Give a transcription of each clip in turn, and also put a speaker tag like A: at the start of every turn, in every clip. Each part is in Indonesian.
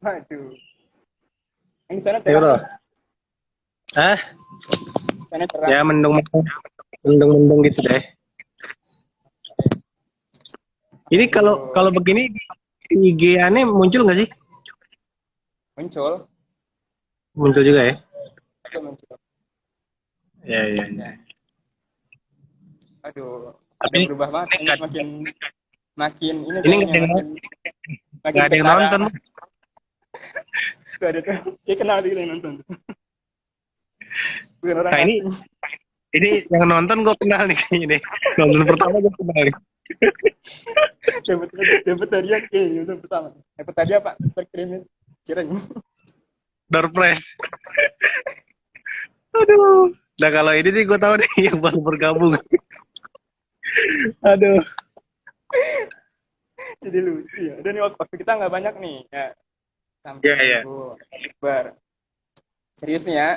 A: Waduh. Yang di sana
B: Ya
A: cerah
B: bro.
A: nih.
B: Ah,
A: Di sana cerah.
B: ya mendung mendung mendung gitu deh. Ini kalau
A: Aduh.
B: kalau begini di IG aneh muncul nggak sih?
A: Muncul.
B: Muncul juga ya.
A: Aduh, muncul.
B: Ya ya
A: Ya.
B: ya.
A: Aduh. Udah
B: Tapi
A: berubah banget.
B: ini
A: Ini makin makin ini
B: ini nggak
A: kayaknya
B: ada yang
A: makin
B: nggak
A: makin
B: ada yang
A: ketara.
B: nonton.
A: Tuh ada tuh. Dia kenal dia yang nonton. Bukan orang
B: Nah
A: asing.
B: ini yang nonton gue kenal nih kayaknya nih. Nonton pertama gue kenal nih.
A: Dapat hadiah kayaknya itu pertama. Dapat hadiah Pak. Terkirimin cireng.
B: Door prize. Aduh. Nah kalau ini sih gue tahu nih yang baru bergabung. Aduh.
A: Jadi lucu ya. Dan waktu kita nggak banyak nih. Ya, sambil
B: Ya ya.
A: nunggu bar. Serius nih ya.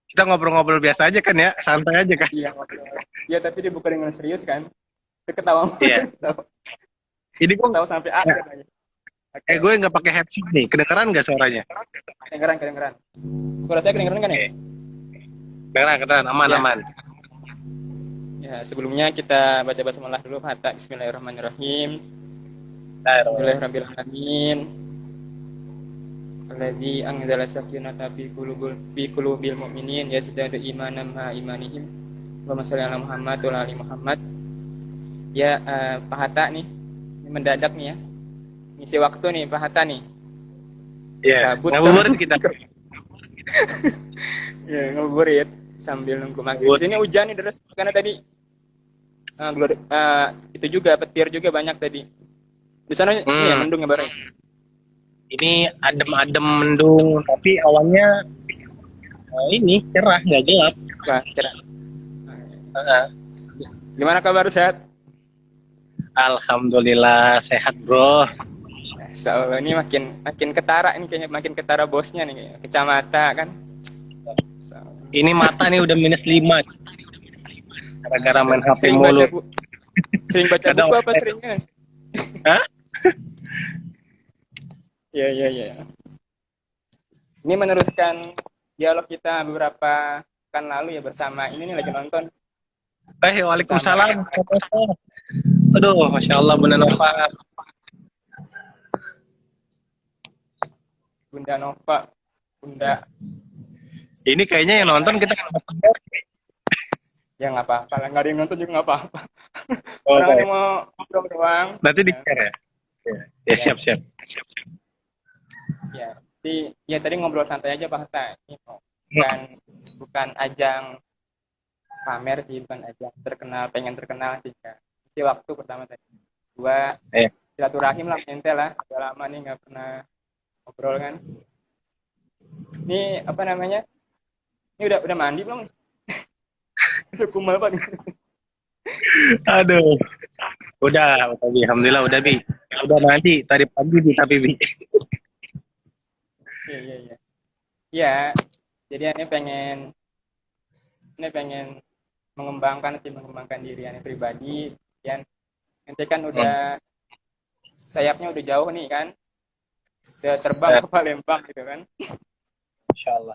B: Kita ngobrol-ngobrol biasa aja kan ya, santai aja kan.
A: Iya, ngobrol. Iya, tapi dibuka dengan serius kan. Dia ketawa,
B: Iya.
A: ketawa,
B: Ini gue
A: ketawa sampai akhir lagi. Oke,
B: gue
A: oke.
B: nggak pakai headset nih. Kedengeran nggak suaranya?
A: Kedengeran, kedengeran. Suara saya kedengeran kan ya?
B: Oke. Kedengeran, kedengeran, aman,
A: Ya,
B: aman.
A: ya. Sebelumnya kita baca basmalah dulu. Fata. Bismillahirrahmanirrahim.
B: Nah,
A: Alhamdulillahirrahmanirrahim. Alladzi anzala sakinata fi qulubil mu'minin yazdadu imanan ma imanihim. Allahumma shalli ala Muhammad wa ala ali Muhammad. Ya, Pak Hatta nih. Ini mendadak nih ya. Ngisi waktu nih Pak Hatta nih.
B: ya,
A: Gabut
B: ngabuburit kita.
A: ya ngabuburit sambil nunggu maghrib. Di
B: Ngabuburit.
A: sini hujan nih deras karena tadi itu juga petir juga banyak tadi. Di sana ini ya
B: Hmm,
A: mendung ya bareng.
B: ini adem-adem mendung, tapi awannya ini cerah, nggak gelap.
A: Wah, cerah.
B: Heeh.
A: Gimana kabar sehat?
B: Alhamdulillah sehat bro.
A: So, ini makin makin ketara ini kayaknya makin ketara bosnya nih kayaknya. Kecamata kan. So,
B: Ini mata nih udah -5 gara-gara main HP
A: sering
B: mulu.
A: baca sering baca
B: Kadang,
A: buku apa seringnya?
B: hah?
A: Iya, iya, iya. Ini meneruskan dialog kita beberapa pekan lalu ya bersama ini nih lagi nonton bersama
B: Waalaikumsalam. Aduh, masya Allah Bunda Nova.
A: Bunda Nova, Bunda.
B: Ini kayaknya yang nonton kita.
A: Ya nggak apa-apa lah, nggak ada yang nonton juga nggak apa-apa. Orang
B: Oke.
A: yang mau ngobrol doang.
B: Nanti di
A: Ya,
B: share ya. Ya
A: ya,
B: siap siap.
A: ya. Jadi ya tadi ngobrol santai aja Pak Hatta. Ini bukan bukan ajang pamer sih, bukan ajang terkenal, pengen terkenal sih. Ya. Isi waktu pertama tadi. Dua,
B: Eh,
A: silaturahim lah, ente lah. Udah lama nih nggak pernah ngobrol kan. Ini apa namanya? Ini udah mandi belum? Sekumal Pak.
B: aduh. Udah Bi. Alhamdulillah udah Bi. Udah nanti tadi pagi Bi tapi Bi.
A: Iya, iya, iya. Iya, jadi ini pengen mengembangkan diri Ane pribadi. Dan nanti kan
B: Hmm.
A: udah sayapnya udah jauh nih kan, udah terbang
B: Eh,
A: ke Palembang gitu kan.
B: Insya Allah.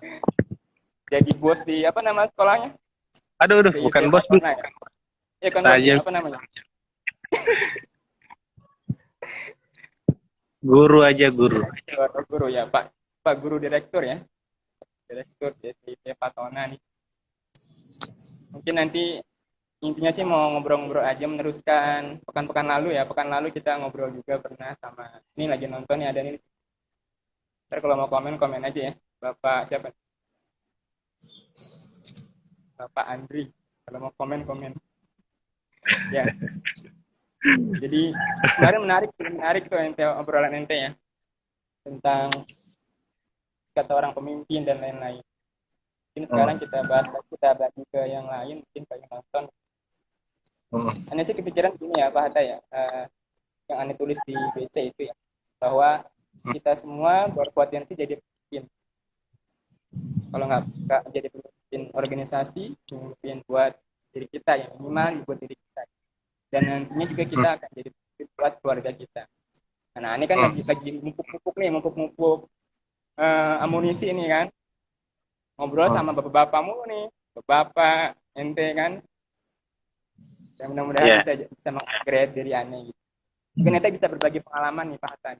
A: Jadi bos di apa nama sekolahnya?
B: Aduh,
A: DIT
B: bukan bos Bi.
A: Fatona ya. Iya kan bos ya,
B: Saja
A: apa namanya?
B: guru aja guru.
A: Guru ya, Pak. Pak guru direktur ya. Direktur DIT Fatona nih. Mungkin nanti intinya sih mau ngobrol-ngobrol aja meneruskan pekan-pekan lalu ya. Pekan lalu kita ngobrol juga pernah sama ini lagi nonton ya ada nih. Ntar kalau mau komen komen aja ya. Bapak siapa? Bapak Andri. Kalau mau komen komen. Ya. Jadi kemarin menarik tuh ente obrolan ente ya tentang kata orang pemimpin dan lain-lain. Mungkin
B: Hmm.
A: sekarang kita bagi ke yang lain mungkin kayak nonton.
B: Hmm.
A: Aneh sih kepikiran gini ya Pak Hatta ya. Yang aneh tulis di BC itu ya bahwa kita semua berpotensi jadi pemimpin. Kalau nggak jadi pemimpin organisasi, pemimpin buat diri kita yang minimal buat diri kita. Dan nantinya juga kita akan jadi buat keluarga kita. Nah, ini kan lagi mumpuk-mumpuk nih, mumpuk-mumpuk amunisi ini kan. Ngobrol sama bapak-bapakmu nih, bapak ente kan. Dan mudah-mudahan bisa mengupgrade diri aneh gitu. Mungkin ente bisa berbagi pengalaman nih Pak Hasan.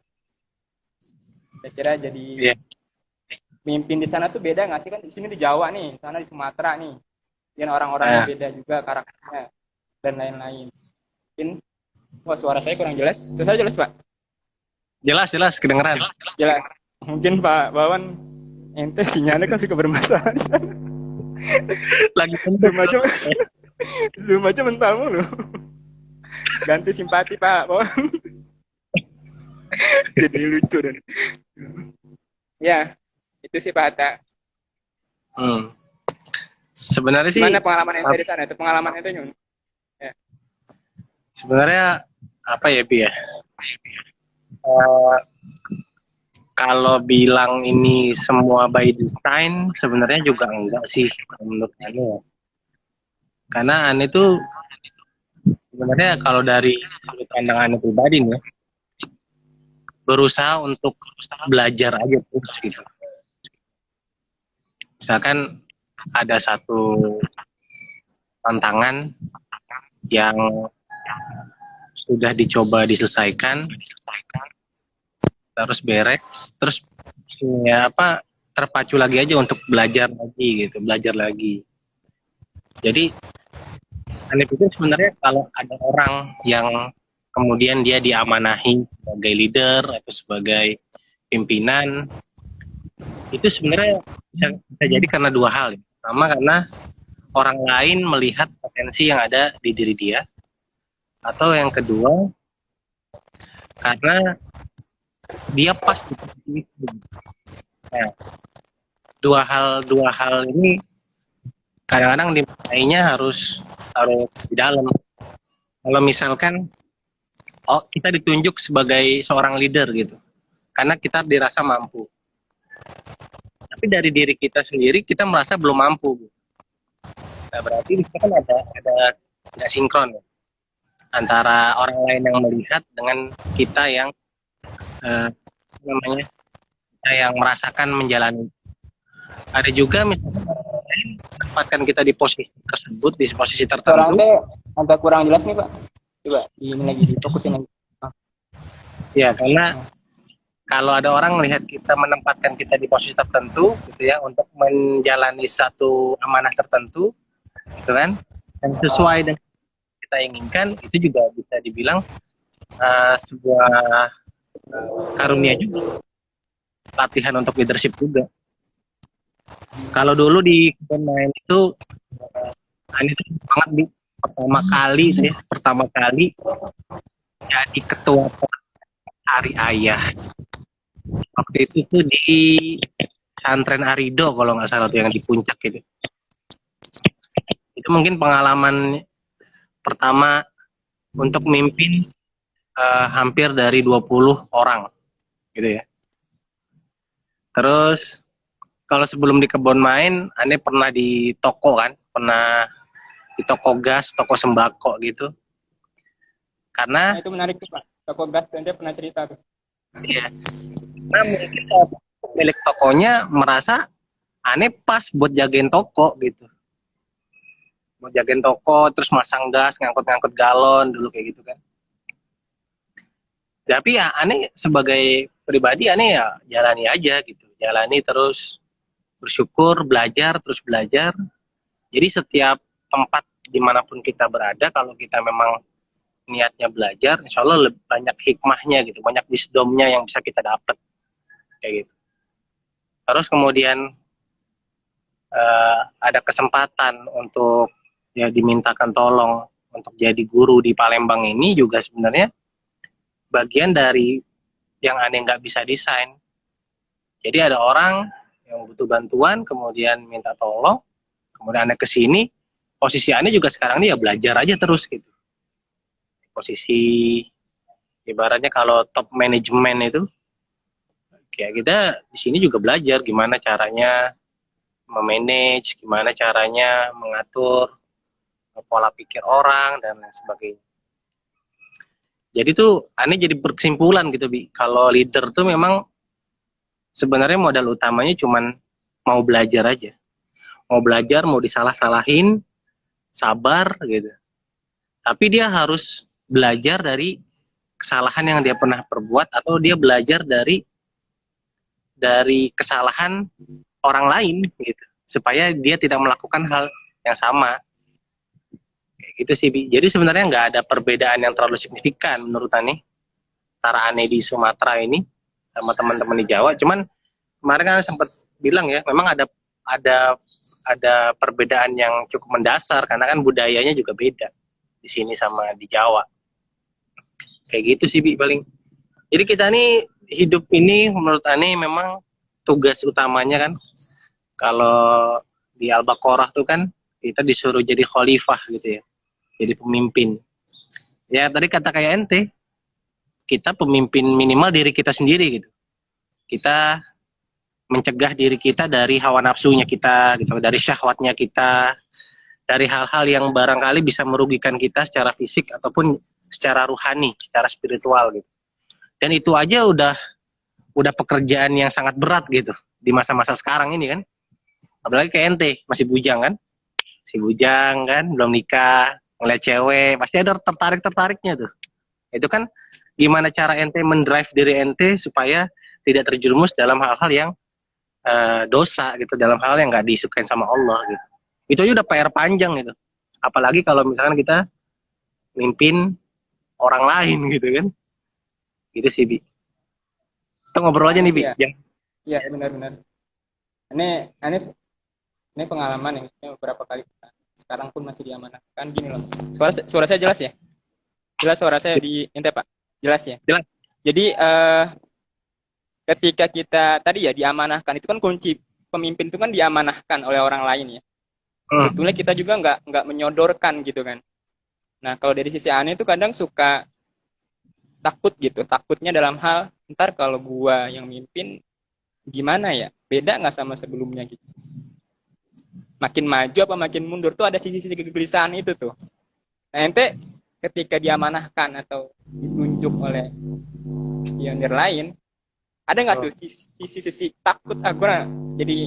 A: Saya kira jadi pemimpin di sana tuh beda nggak sih, kan di sini di Jawa nih, sana di Sumatera nih, dan orang-orangnya beda juga karakternya dan lain-lain. Mungkin, suara saya kurang jelas. Suara jelas Pak?
B: Jelas kedengeran.
A: Jelas. Mungkin Pak Bawan, ente sinyalnya kan suka bermasalah di sana.
B: Lagi
A: zoom aja mental mulu. Ganti simpati Pak Bawan. Jadi lucu dan. Ya, itu sih Pak Hatta.
B: Sebenarnya sih.
A: Gimana pengalaman ente di sana? Itu pengalaman ente Nyun? Ya.
B: Sebenarnya apa ya Bi ya? Kalau bilang ini semua by design, sebenarnya juga enggak sih menurut Ane. Karena Ane tuh sebenarnya kalau dari sudut pandang Ane pribadi nih, berusaha untuk belajar aja terus gitu. Misalkan ada satu tantangan yang sudah dicoba diselesaikan, terus beres, terus ya apa terpacu lagi aja untuk belajar lagi. Jadi Ane pikir sebenarnya kalau ada orang yang kemudian dia diamanahi sebagai leader atau sebagai pimpinan, itu sebenarnya bisa jadi karena dua hal. Pertama karena orang lain melihat potensi yang ada di diri dia, atau yang kedua karena dia pas di posisi itu. Nah, dua hal ini kadang-kadang dimulainya harus di dalam. Kalau misalkan kita ditunjuk sebagai seorang leader gitu, karena kita dirasa mampu. Tapi dari diri kita sendiri kita merasa belum mampu. Nah, berarti di sini kan ada nggak sinkron ya, antara orang lain yang melihat dengan kita yang kita yang merasakan menjalani. Ada juga misalnya orang lain menempatkan kita di posisi tersebut, di posisi tertentu.
A: Agak kurang jelas nih Pak. Coba ini lagi difokusin lagi.
B: Ya, karena kalau ada orang melihat kita menempatkan kita di posisi tertentu gitu ya, untuk menjalani satu amanah tertentu gitu kan, dan sesuai dengan kita inginkan, itu juga bisa dibilang sebuah karunia juga, latihan untuk leadership juga. Kalau dulu di pemain itu ini tuh banget di pertama kali jadi ketua Hari Ayah. Waktu itu tuh di Pesantren Arido kalau nggak salah tuh, yang di puncak gitu. Itu mungkin pengalaman pertama untuk mimpin hampir dari 20 orang gitu ya. Terus kalau sebelum di kebun main, Ane pernah di toko kan, pernah di toko gas, toko sembako gitu. Karena
A: itu menarik tuh Pak, toko gas, Anda pernah cerita tuh.
B: Iya. Nah mungkin pemilik tokonya merasa Ane pas buat jagain toko gitu. Buat jagain toko, terus masang gas, ngangkut-ngangkut galon dulu kayak gitu kan. Tapi ya Ane sebagai pribadi, Ane ya jalani aja gitu. Jalani terus, bersyukur, belajar, terus belajar. Jadi setiap tempat dimanapun kita berada, kalau kita memang niatnya belajar, insya Allah lebih banyak hikmahnya gitu, banyak wisdomnya yang bisa kita dapat kayak gitu. Terus kemudian ada kesempatan untuk ya dimintakan tolong untuk jadi guru di Palembang ini juga sebenarnya bagian dari yang Ane nggak bisa desain. Jadi ada orang yang butuh bantuan, kemudian minta tolong, kemudian Ane kesini, posisi Ane juga sekarang ini ya belajar aja terus gitu. Posisi ibaratnya kalau top manajemen itu, kayak kita di sini juga belajar gimana caranya memanage, gimana caranya mengatur pola pikir orang dan lain sebagainya. Jadi tuh aneh jadi berkesimpulan gitu Bi, kalau leader tuh memang sebenarnya modal utamanya cuman mau belajar aja, mau belajar, mau disalah-salahin, sabar gitu. Tapi dia harus belajar dari kesalahan yang dia pernah perbuat, atau dia belajar dari kesalahan orang lain gitu, supaya dia tidak melakukan hal yang sama. Kayak gitu sih Bi. Jadi sebenarnya nggak ada perbedaan yang terlalu signifikan menurut Ani antara Ani di Sumatera ini sama teman-teman di Jawa. Cuman kemarin kan sempat bilang ya, memang ada ada perbedaan yang cukup mendasar karena kan budayanya juga beda di sini sama di Jawa. Kayak gitu sih Bi paling. Jadi kita nih hidup ini menurut Ani memang tugas utamanya kan, kalau di Al-Baqarah tuh kan kita disuruh jadi khalifah gitu ya, jadi pemimpin. Ya tadi kata kayak ente, kita pemimpin minimal diri kita sendiri gitu. Kita mencegah diri kita dari hawa nafsunya kita gitu, dari syahwatnya kita, dari hal-hal yang barangkali bisa merugikan kita secara fisik ataupun secara ruhani, secara spiritual gitu. Dan itu aja udah pekerjaan yang sangat berat gitu di masa-masa sekarang ini kan. Apalagi kayak ente masih bujang kan, si bujang kan, belum nikah, ngeliat cewek pasti ada tertarik-tertariknya tuh. Itu kan gimana cara ente mendrive diri ente supaya tidak terjerumus dalam hal-hal yang dosa gitu, dalam hal yang nggak disukain sama Allah gitu. Itu aja udah PR panjang gitu. Apalagi kalau misalkan kita mimpin orang lain gitu kan. Gitu sih Bi. Kita ngobrol aja
A: Aneh
B: nih Bi.
A: sih ya.
B: Jangan.
A: Iya benar-benar. Ini ini pengalaman yang beberapa kali sekarang pun masih diamanahkan gini loh. Suara saya jelas ya? Jelas suara saya di ente Pak? Jelas ya?
B: Jelas.
A: Jadi ketika kita tadi ya diamanahkan, itu kan kunci pemimpin itu kan diamanahkan oleh orang lain ya. Sebetulnya kita juga nggak menyodorkan gitu kan. Nah kalau dari sisi aneh itu kadang suka takut gitu, takutnya dalam hal ntar kalau gua yang mimpin gimana ya, beda nggak sama sebelumnya gitu. Makin maju apa makin mundur tuh ada sisi-sisi kegelisahan itu tuh. Nah ente ketika diamanahkan atau ditunjuk oleh pionir lain, ada nggak tuh sisi takut aku jadi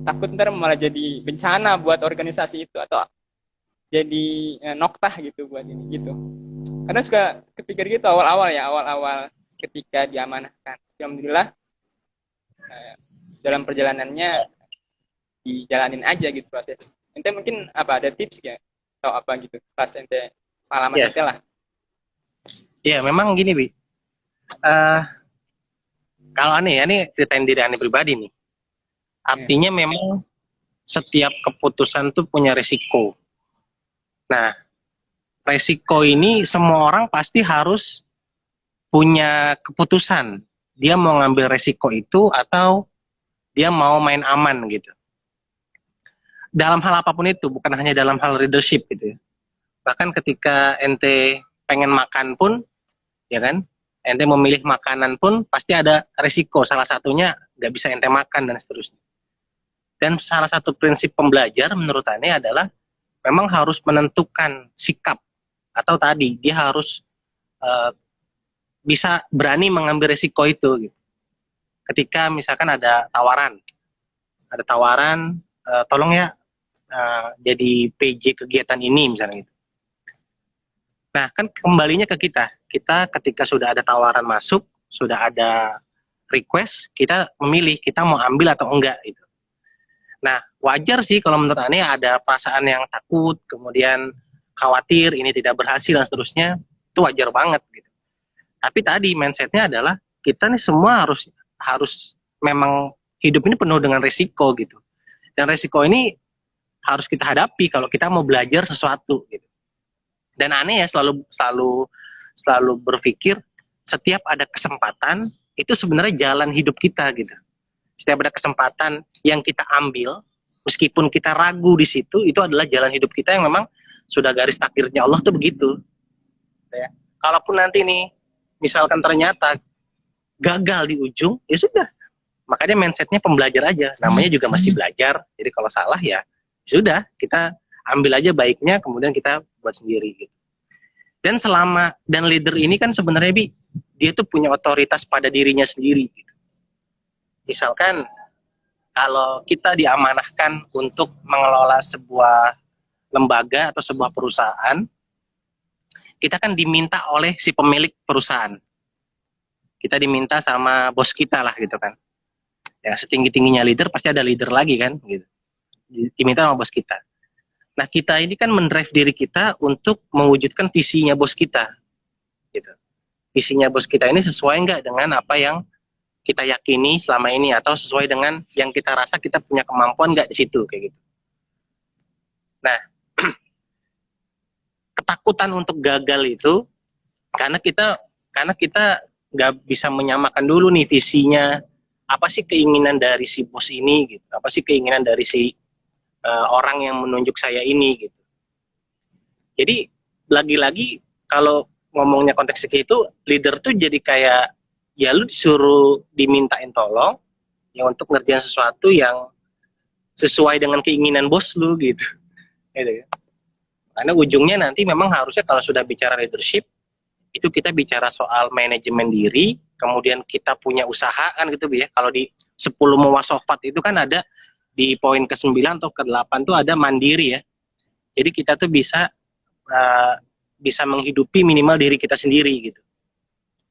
A: takut ntar malah jadi bencana buat organisasi itu atau jadi noktah gitu buat ini gitu. Karena suka kepikir gitu awal-awal ketika diamanahkan. Alhamdulillah dalam perjalanannya dijalanin aja gitu proses. Ente mungkin apa ada tips ya atau apa gitu pas ente pengalaman ente lah.
B: Iya memang gini Bi. Kalau aneh ya, ini ceritain diri aneh pribadi nih. Artinya memang setiap keputusan tuh punya resiko. Nah, resiko ini semua orang pasti harus punya keputusan. Dia mau ngambil resiko itu atau dia mau main aman gitu. Dalam hal apapun itu, bukan hanya dalam hal leadership gitu ya. Bahkan ketika ente pengen makan pun, ya kan, ente memilih makanan pun pasti ada resiko. Salah satunya nggak bisa ente makan dan seterusnya. Dan salah satu prinsip pembelajar menurut Ane adalah memang harus menentukan sikap, atau tadi dia harus bisa berani mengambil resiko itu gitu. Ketika misalkan ada tawaran tolong ya jadi PJ kegiatan ini misalnya gitu. Nah kan kembalinya ke kita ketika sudah ada tawaran masuk, sudah ada request, kita memilih kita mau ambil atau enggak gitu. Nah, wajar sih kalau menurut Ane ada perasaan yang takut, kemudian khawatir ini tidak berhasil dan seterusnya, itu wajar banget gitu. Tapi tadi mindsetnya adalah kita nih semua harus memang hidup ini penuh dengan resiko gitu. Dan resiko ini harus kita hadapi kalau kita mau belajar sesuatu gitu. Dan Ane ya selalu berpikir setiap ada kesempatan itu sebenarnya jalan hidup kita gitu. Setiap ada kesempatan yang kita ambil, meskipun kita ragu di situ, itu adalah jalan hidup kita yang memang sudah garis takdirnya Allah tuh begitu. Ya. Kalaupun nanti nih, misalkan ternyata gagal di ujung, ya sudah. Makanya mindsetnya pembelajar aja. Namanya juga masih belajar. Jadi kalau salah ya sudah, kita ambil aja baiknya, kemudian kita buat sendiri. Gitu. Dan leader ini kan sebenarnya dia tuh punya otoritas pada dirinya sendiri. Gitu. Misalkan kalau kita diamanahkan untuk mengelola sebuah lembaga atau sebuah perusahaan, kita kan diminta oleh si pemilik perusahaan. Kita diminta sama bos kita lah gitu kan. Ya setinggi-tingginya leader pasti ada leader lagi kan gitu. Diminta sama bos kita. Nah, kita ini kan mendrive diri kita untuk mewujudkan visinya bos kita. Gitu. Visinya bos kita ini sesuai nggak dengan apa yang kita yakini selama ini, atau sesuai dengan yang kita rasa kita punya kemampuan nggak di situ, kayak gitu. Nah, ketakutan untuk gagal itu karena kita nggak bisa menyamakan dulu nih visinya, apa sih keinginan dari si bos ini, gitu. Apa sih keinginan dari si orang yang menunjuk saya ini, gitu. Jadi lagi-lagi kalau ngomongnya konteks itu, leader tuh jadi kayak ya lu disuruh dimintain tolong ya untuk ngerjain sesuatu yang sesuai dengan keinginan bos lu gitu. Gitu. Karena ujungnya nanti memang harusnya kalau sudah bicara leadership itu kita bicara soal manajemen diri, kemudian kita punya usaha kan gitu ya. Kalau di 10 muwasofat itu kan ada di poin ke-9 atau ke-8 tuh ada mandiri ya. Jadi kita tuh bisa menghidupi minimal diri kita sendiri gitu.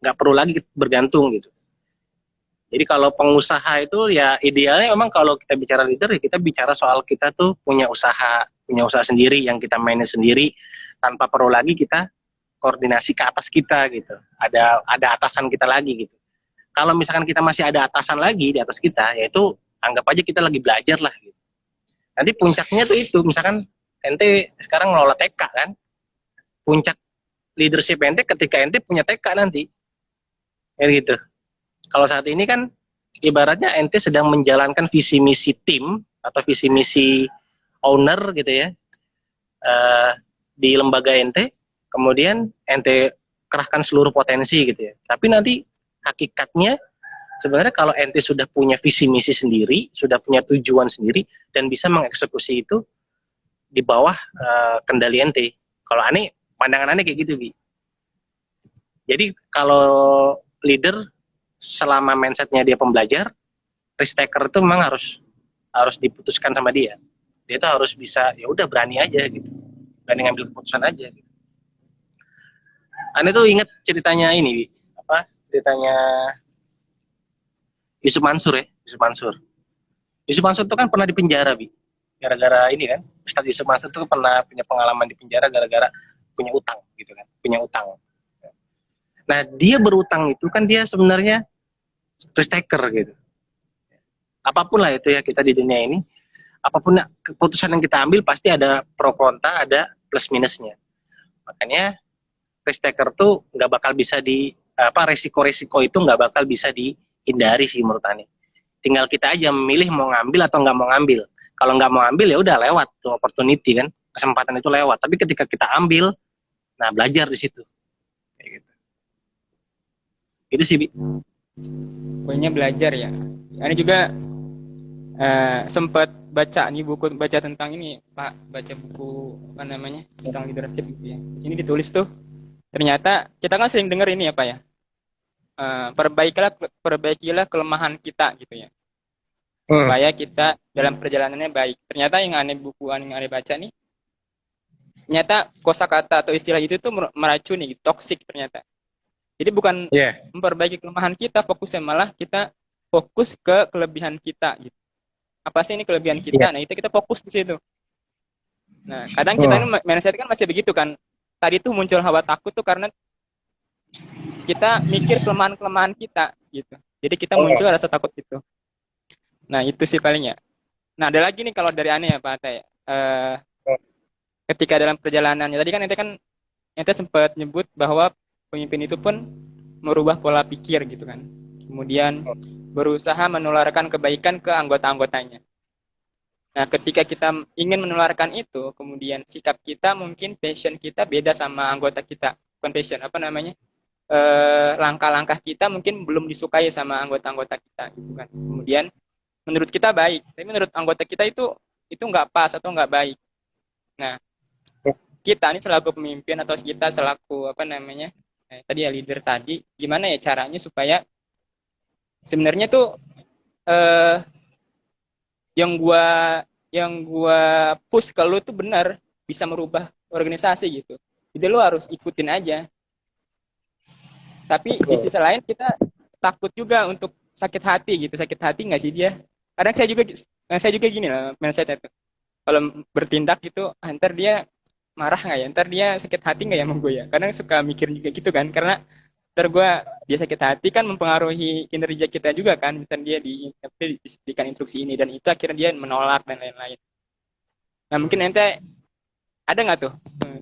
B: Nggak perlu lagi bergantung gitu. Jadi kalau pengusaha itu ya idealnya memang kalau kita bicara leader ya kita bicara soal kita tuh punya usaha sendiri yang kita manage sendiri tanpa perlu lagi kita koordinasi ke atas kita gitu. Ada atasan kita lagi gitu. Kalau misalkan kita masih ada atasan lagi di atas kita, yaitu anggap aja kita lagi belajar lah gitu. Nanti puncaknya tuh itu, misalkan ente sekarang ngelola TK kan, puncak leadership ente ketika ente punya TK nanti, kayak gitu. Kalau saat ini kan ibaratnya ente sedang menjalankan visi misi tim atau visi misi owner gitu ya, di lembaga ente, kemudian ente kerahkan seluruh potensi gitu ya. Tapi nanti hakikatnya sebenarnya kalau ente sudah punya visi misi sendiri, sudah punya tujuan sendiri dan bisa mengeksekusi itu di bawah kendali ente. Kalau aneh, pandangan aneh kayak gitu, Bi. Jadi kalau leader selama mindsetnya dia pembelajar, risk taker itu memang harus diputuskan sama dia. Dia tuh harus bisa ya udah berani aja gitu, berani ngambil keputusan aja. Gitu. Aneh tuh ingat ceritanya ini, Bi. Apa ceritanya Yusuf Mansur ya, Yusuf Mansur. Yusuf Mansur itu kan pernah di penjara, Bi. Gara-gara ini kan, Ustadz Yusuf Mansur itu pernah punya pengalaman di penjara gara-gara punya utang gitu kan, punya utang. Nah, dia berutang itu kan dia sebenarnya risk taker gitu. Apapun lah itu ya kita di dunia ini, apapun keputusan yang kita ambil pasti ada pro kontra, ada plus minusnya. Makanya risk taker tuh nggak bakal bisa resiko-resiko itu nggak bakal bisa dihindari sih menurut Ani. Tinggal kita aja memilih mau ngambil atau nggak mau ngambil. Kalau nggak mau ambil ya udah lewat tuh opportunity kan, kesempatan itu lewat. Tapi ketika kita ambil, nah belajar di situ. Kayak gitu. Itu sih, Bi.
A: Pokoknya belajar ya. Ini juga sempat baca tentang ini, Pak, baca buku apa namanya tentang leadership gitu ya. Di sini ditulis tuh, ternyata kita kan sering dengar ini ya Pak ya, perbaikilah kelemahan kita gitu ya, supaya kita dalam perjalanannya baik. Ternyata yang aneh baca nih, ternyata kosakata atau istilah itu tuh meracuni, toksik ternyata. Jadi bukan memperbaiki kelemahan kita, fokusnya malah kita fokus ke kelebihan kita gitu. Apa sih ini kelebihan kita? Nah, itu kita fokus di situ. Nah, kadang kita ini mindset kan masih begitu kan. Tadi tuh muncul hawa takut tuh karena kita mikir kelemahan-kelemahan kita gitu. Jadi kita muncul rasa takut itu. Nah, itu sih palingnya. Nah, ada lagi nih kalau dari aneh ya Pak Ate. Ketika dalam perjalanannya tadi kan ente sempat nyebut bahwa pemimpin itu pun merubah pola pikir gitu kan. Kemudian berusaha menularkan kebaikan ke anggota-anggotanya. Nah, ketika kita ingin menularkan itu, kemudian sikap kita mungkin passion kita beda sama anggota kita. Bukan passion, apa namanya? Langkah-langkah kita mungkin belum disukai sama anggota-anggota kita gitu kan. Kemudian menurut kita baik, tapi menurut anggota kita itu nggak pas atau nggak baik. Nah, kita ini selaku pemimpin atau kita selaku apa namanya tadi ya leader tadi, gimana ya caranya supaya sebenarnya tuh eh, yang gua push ke lu tuh benar bisa merubah organisasi gitu. Jadi lu harus ikutin aja. Tapi di sisi lain kita takut juga untuk sakit hati gitu. Sakit hati nggak sih dia? Kadang saya juga gini lah mindset itu. Kalau bertindak gitu, ntar dia marah nggak ya? Ntar dia sakit hati nggak ya sama gue ya? Kadang suka mikir juga gitu kan. Karena ntar gue dia sakit hati kan mempengaruhi kinerja kita juga kan. Misalnya dia diberikan instruksi ini dan itu akhirnya dia menolak dan lain-lain. Nah mungkin ente ada nggak tuh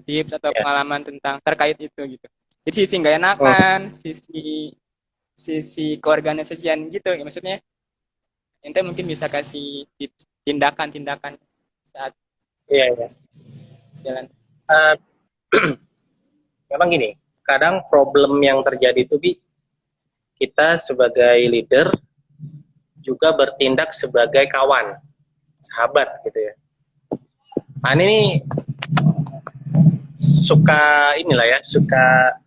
A: tips atau
B: Ya.
A: pengalaman tentang terkait itu gitu? Jadi sisi nggak
B: Oh,
A: enakan, sisi sisi keorganisasian gitu ya maksudnya ente mungkin bisa kasih tips tindakan-tindakan saat
B: iya, iya.
A: jalan.
B: Eh, memang gini, kadang problem yang terjadi itu kita sebagai leader juga bertindak sebagai kawan, sahabat gitu ya. Nah ini suka inilah ya, suka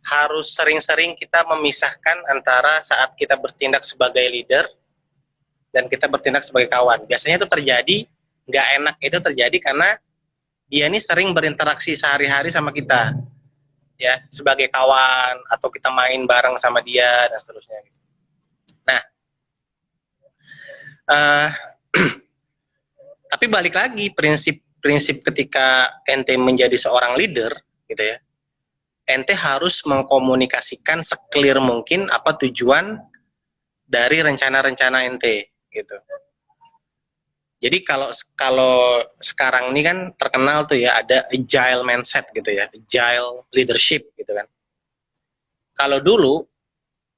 B: harus sering-sering kita memisahkan antara saat kita bertindak sebagai leader dan kita bertindak sebagai kawan. Biasanya itu terjadi, nggak enak itu terjadi karena dia ini sering berinteraksi sehari-hari sama kita, ya, sebagai kawan, atau kita main bareng sama dia, dan seterusnya. Nah, uh, tapi balik lagi, prinsip ketika ente menjadi seorang leader, gitu ya, ente harus mengkomunikasikan seclear mungkin apa tujuan dari rencana-rencana ente gitu. Jadi kalau kalau sekarang ini kan terkenal tuh ya ada agile mindset gitu ya, agile leadership gitu kan. Kalau dulu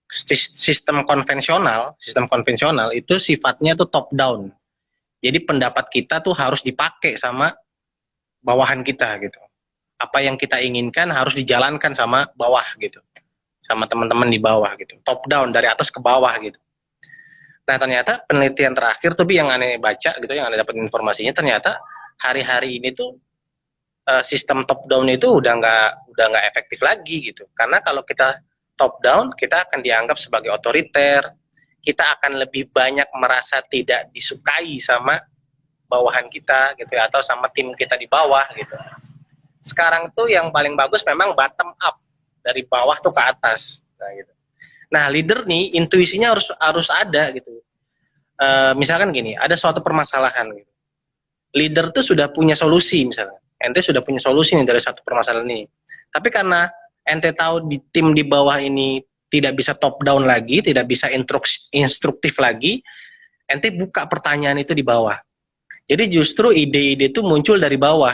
B: sistem konvensional itu sifatnya tuh top down. Jadi pendapat kita tuh harus dipakai sama bawahan kita gitu. Apa yang kita inginkan harus dijalankan sama bawah gitu. Sama teman-teman di bawah gitu. Top down dari atas ke bawah gitu. Nah ternyata penelitian terakhir tuh yang aneh baca gitu, yang aneh dapat informasinya ternyata hari-hari ini tuh sistem top down itu udah nggak efektif lagi gitu. Karena kalau kita top down kita akan dianggap sebagai otoriter, kita akan lebih banyak merasa tidak disukai sama bawahan kita gitu ya, atau sama tim kita di bawah gitu. Sekarang tuh yang paling bagus memang bottom up, dari bawah tuh ke atas. Nah gitu. Nah leader nih intuisinya harus ada gitu. Misalkan gini, ada suatu permasalahan gitu. Leader tuh sudah punya solusi misalnya. Ente sudah punya solusi nih dari satu permasalahan ini. Tapi karena ente tahu di tim di bawah ini tidak bisa top down lagi, tidak bisa instruktif lagi, ente buka pertanyaan itu di bawah. Jadi justru ide-ide itu muncul dari bawah.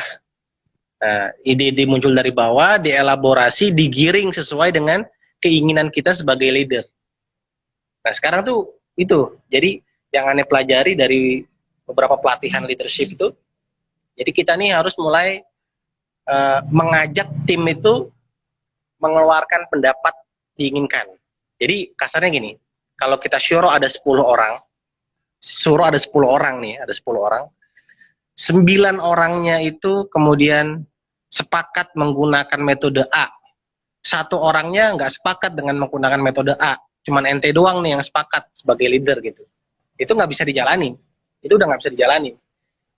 B: Nah, ide-ide muncul dari bawah, dielaborasi, digiring sesuai dengan keinginan kita sebagai leader. Nah, sekarang tuh itu. Jadi yang aneh pelajari dari beberapa pelatihan leadership itu, jadi kita nih harus mulai mengajak tim itu mengeluarkan pendapat diinginkan. Jadi kasarnya gini, kalau kita suruh ada 10 orang nih, ada 10 orang, 9 orangnya itu kemudian sepakat menggunakan metode A. Satu orangnya nggak sepakat dengan menggunakan metode A. Cuman ente doang nih yang sepakat sebagai leader gitu. Itu nggak bisa dijalani. Itu udah nggak bisa dijalani.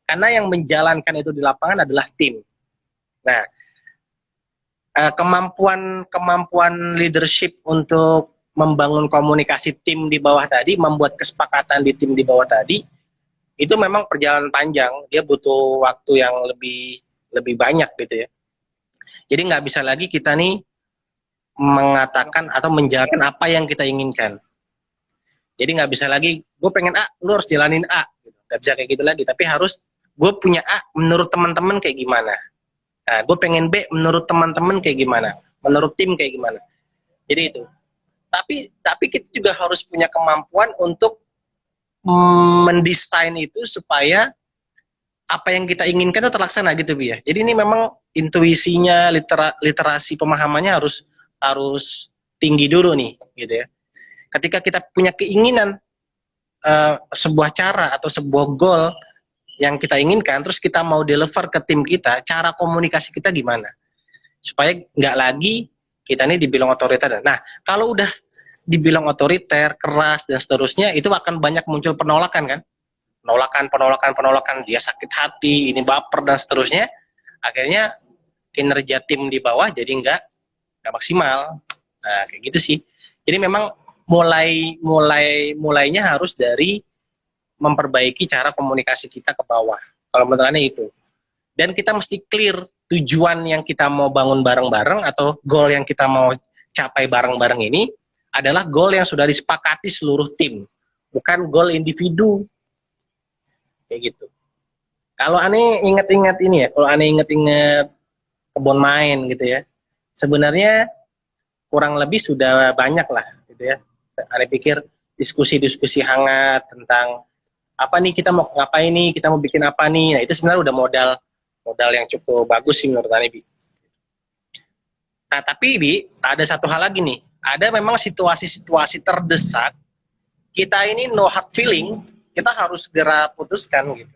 B: Karena yang menjalankan itu di lapangan adalah tim. Nah, kemampuan leadership untuk membangun komunikasi tim di bawah tadi, membuat kesepakatan di tim di bawah tadi, itu memang perjalanan panjang. Dia butuh waktu yang lebih banyak gitu ya. Jadi nggak bisa lagi kita nih mengatakan atau menjalankan apa yang kita inginkan. Jadi nggak bisa lagi, gue pengen A, lu harus jalanin A. Nggak bisa kayak gitu lagi, tapi harus gue punya A menurut teman-teman kayak gimana. Nah, gue pengen B menurut teman-teman kayak gimana, menurut tim kayak gimana. Jadi itu. Tapi kita juga harus punya kemampuan untuk mendesain itu supaya apa yang kita inginkan itu terlaksana gitu Bi ya. Jadi ini memang intuisinya, literasi pemahamannya harus tinggi dulu nih gitu ya. Ketika kita punya keinginan sebuah cara atau sebuah goal yang kita inginkan, terus kita mau deliver ke tim kita, cara komunikasi kita gimana? Supaya nggak lagi kita ini dibilang otoriter. Nah, kalau udah dibilang otoriter, keras, dan seterusnya, itu akan banyak muncul penolakan kan? Penolakan, dia sakit hati, ini baper, dan seterusnya. Akhirnya kinerja tim di bawah jadi nggak maksimal. Nah, kayak gitu sih. Jadi memang mulainya harus dari memperbaiki cara komunikasi kita ke bawah. Kalau menurut Anda itu. Dan kita mesti clear tujuan yang kita mau bangun bareng-bareng atau goal yang kita mau capai bareng-bareng ini adalah goal yang sudah disepakati seluruh tim, bukan goal individu. Kayak gitu. Kalau aneh inget-inget ini ya, kalau aneh inget-inget kebun main gitu ya, sebenarnya kurang lebih sudah banyak lah gitu ya. Aneh pikir diskusi-diskusi hangat tentang apa nih kita mau ngapain nih, kita mau bikin apa nih. Nah, itu sebenarnya udah modal modal yang cukup bagus sih menurut Ane, Bi. Nah, tapi Bi, ada satu hal lagi nih. Ada memang situasi-situasi terdesak, kita ini no hard feeling, kita harus segera putuskan gitu.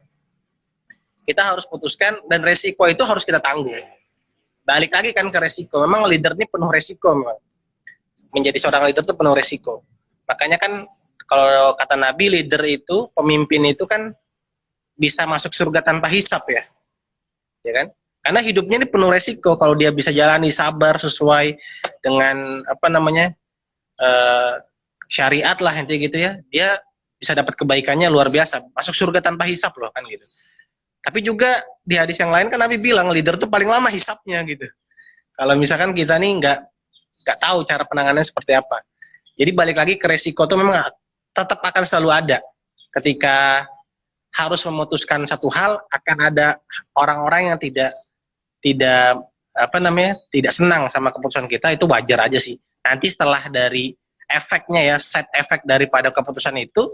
B: Kita harus putuskan dan resiko itu harus kita tanggung. Balik lagi kan ke resiko. Memang leader ini penuh resiko memang. Menjadi seorang leader itu penuh resiko. Makanya kan kalau kata Nabi, leader itu, pemimpin itu kan bisa masuk surga tanpa hisap ya kan? Karena hidupnya ini penuh resiko. Kalau dia bisa jalani sabar sesuai dengan apa namanya uh, syariat lah intinya gitu ya, dia bisa dapat kebaikannya luar biasa, masuk surga tanpa hisap loh kan gitu. Tapi juga di hadis yang lain kan Nabi bilang leader tuh paling lama hisapnya gitu. Kalau misalkan kita nih nggak tahu cara penanganannya seperti apa. Jadi balik lagi ke resiko tuh memang tetap akan selalu ada. Ketika harus memutuskan satu hal, akan ada orang-orang yang tidak apa namanya tidak senang sama keputusan kita, itu wajar aja sih. Nanti setelah dari efeknya ya, set efek daripada keputusan itu,